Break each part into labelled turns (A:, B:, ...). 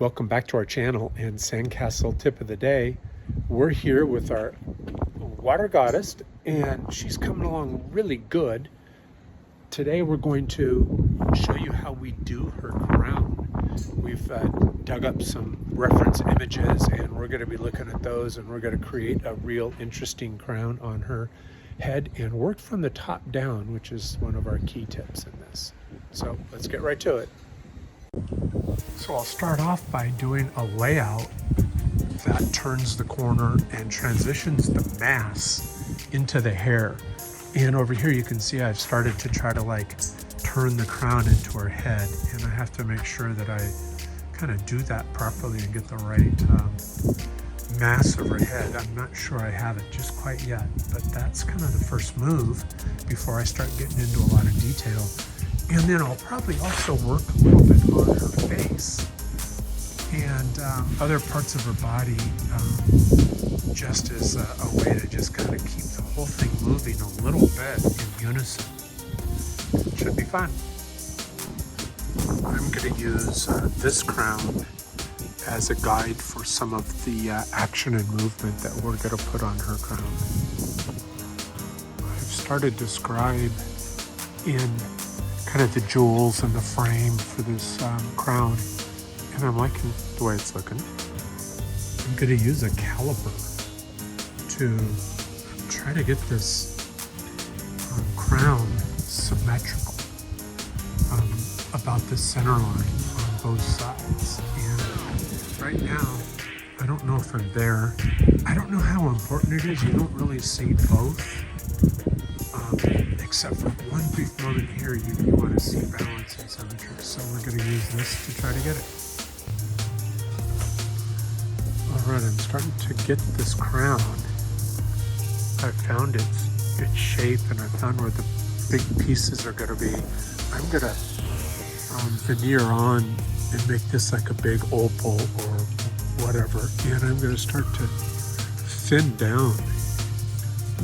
A: Welcome back to our channel and Sandcastle tip of the day. We're here with our water goddess and she's coming along really good. Today we're going to show you how we do her crown. We've dug up some reference images and we're going to be looking at those, and we're going to create a real interesting crown on her head and work from the top down, which is one of our key tips in this. So let's get right to it. So I'll start off by doing a layout that turns the corner and transitions the mass into the hair. And over here you can see I've started to try to turn the crown into her head, and I have to make sure that I kind of do that properly and get the right mass of her head. I'm not sure I have it just quite yet, but that's kind of the first move before I start getting into a lot of detail. And then I'll probably also work a little bit on her face and other parts of her body, just as a way to just kind of keep the whole thing moving a little bit in unison. Should be fun. I'm going to use this crown as a guide for some of the action and movement that we're going to put on her crown. I've started to describe in kind of the jewels and the frame for this crown, and I'm liking the way it's looking. I'm going to use a caliper to try to get this crown symmetrical about the center line on both sides. And right now, I don't know if I'm there. I don't know how important it is. You don't really see both. Except for one brief moment here, you want to see balance and symmetry. So we're going to use this to try to get it. All right, I'm starting to get this crown. I found its shape, and I found where the big pieces are going to be. I'm going to veneer on and make this like a big opal or whatever. And I'm going to start to thin down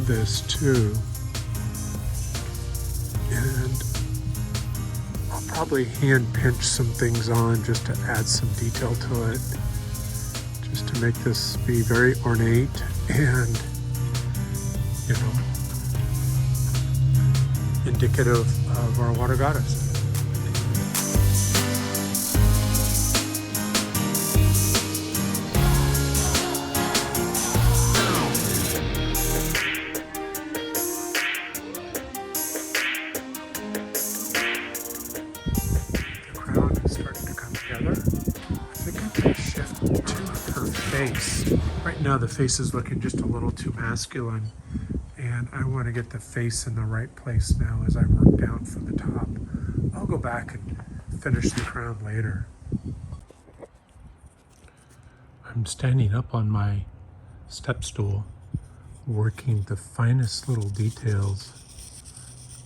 A: this too. And I'll probably hand pinch some things on just to add some detail to it, just to make this be very ornate and, indicative of our water goddess. Right now the face is looking just a little too masculine, and I want to get the face in the right place now as I work down from the top. I'll go back and finish the crown later. I'm standing up on my step stool, working the finest little details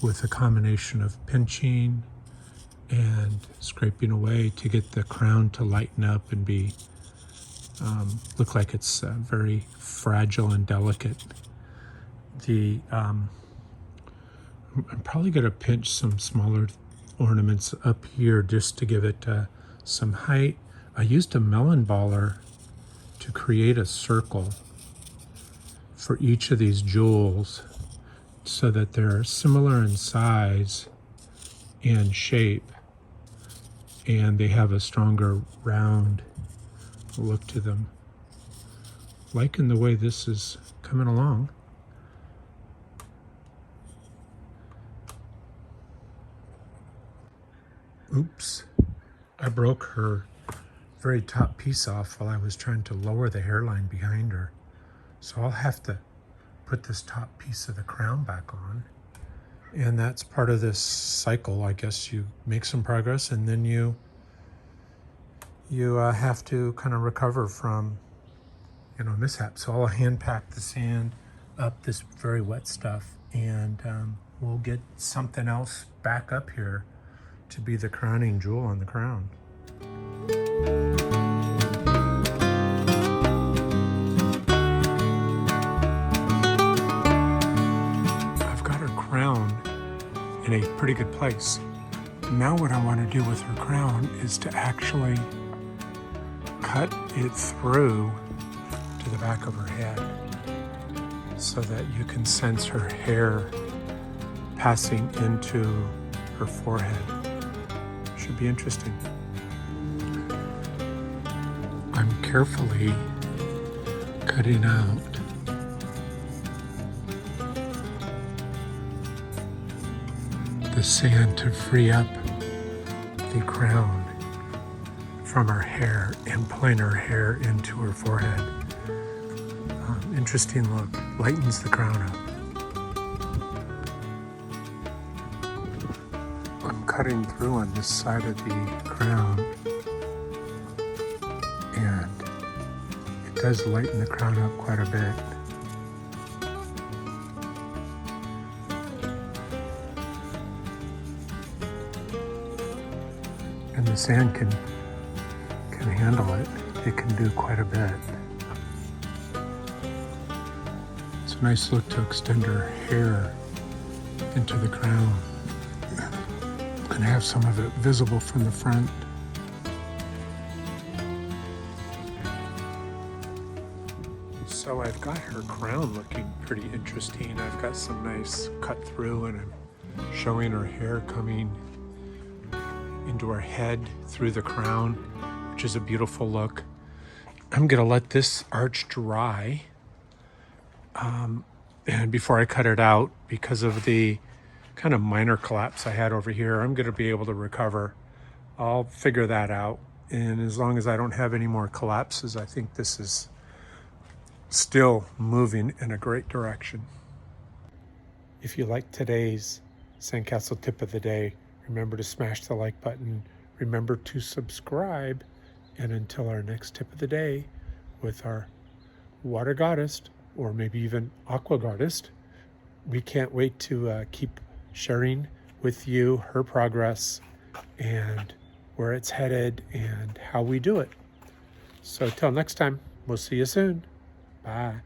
A: with a combination of pinching and scraping away to get the crown to lighten up and be look like it's very fragile and delicate. I'm probably going to pinch some smaller ornaments up here just to give it some height. I used a melon baller to create a circle for each of these jewels so that they're similar in size and shape, and they have a stronger round look to them. Liking the way this is coming along. Oops, I broke her very top piece off while I was trying to lower the hairline behind her. So I'll have to put this top piece of the crown back on. And that's part of this cycle. I guess you make some progress and then you have to kind of recover from, mishaps. So I'll hand pack the sand up this very wet stuff, and we'll get something else back up here to be the crowning jewel on the crown. I've got her crown in a pretty good place. Now what I want to do with her crown is to actually it through to the back of her head so that you can sense her hair passing into her forehead. Should be interesting. I'm carefully cutting out the sand to free up the crown from her hair and pulling her hair into her forehead. Interesting look. Lightens the crown up. I'm cutting through on this side of the crown, and it does lighten the crown up quite a bit. And the sand can handle it. It can do quite a bit. It's a nice look to extend her hair into the crown and have some of it visible from the front. So I've got her crown looking pretty interesting. I've got some nice cut through, and I'm showing her hair coming into her head through the crown, which is a beautiful look. I'm gonna let this arch dry and before I cut it out, because of the kind of minor collapse I had over here, I'm gonna be able to recover. I'll figure that out, and as long as I don't have any more collapses, I think this is still moving in a great direction. If you like today's Sandcastle tip of the day, remember to smash the like button. Remember to subscribe. And until our next tip of the day with our water goddess, or maybe even aqua goddess, we can't wait to keep sharing with you her progress and where it's headed and how we do it. So till next time, we'll see you soon. Bye.